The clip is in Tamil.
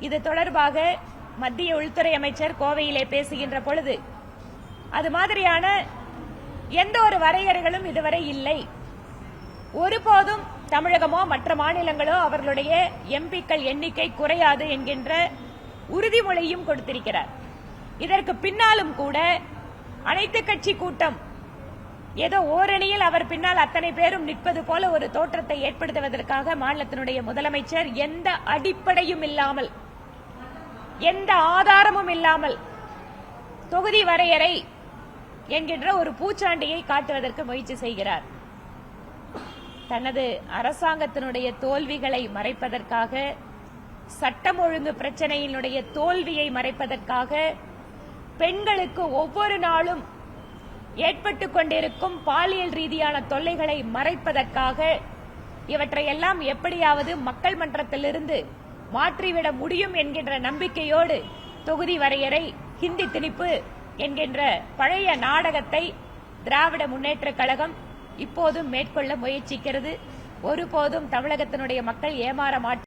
இது தொடர்பாக மத்திய உள்துறை அமைச்சர் கோவையிலே பேசுகின்ற பொழுது அது மாதிரியான எந்த ஒரு வரையறைகளும் இதுவரை இல்லை. ஒருபோதும் தமிழகமோ மற்ற மாநிலங்களோ அவர்களுடைய எம்பிக்கள் எண்ணிக்கை குறையாது என்கின்ற உறுதிமொழியும் கொடுத்திருக்கிறார். இதற்கு பின்னாலும் கூட அனைத்து கட்சி கூட்டம் ஏதோ ஓரணியில் அவர் பின்னால் அத்தனை பேரும் நிற்பது போல ஒரு தோற்றத்தை ஏற்படுத்துவதற்காக மாநிலத்தினுடைய முதலமைச்சர் எந்த அடிப்படையும் இல்லாமல் எந்த ஆதாரமும் இல்லாமல் தொகுதி வரையறை என்கின்ற ஒரு பூச்சாண்டியை காட்டுவதற்கு முயற்சி செய்கிறார். தனது அரசாங்கத்தினுடைய தோல்விகளை மறைப்பதற்காக, சட்டம் ஒழுங்கு பிரச்சனையினுடைய தோல்வியை மறைப்பதற்காக, பெண்களுக்கு ஒவ்வொரு நாளும் ஏற்பட்டுக் கொண்டிருக்கும் பாலியல் ரீதியான தொல்லைகளை மறைப்பதற்காக இவற்றையெல்லாம் எப்படியாவது மக்கள் மன்றத்திலிருந்து மாற்றிவிட முடியும் என்கின்ற நம்பிக்கையோடு தொகுதி வரையறை, ஹிந்தி திணிப்பு என்கின்ற பழைய நாடகத்தை திராவிட முன்னேற்றக் கழகம் இப்போதும் மேற்கொள்ள முயற்சிக்கிறது. ஒருபோதும் தமிழகத்தினுடைய மக்கள் ஏமாற மாட்டார்கள்.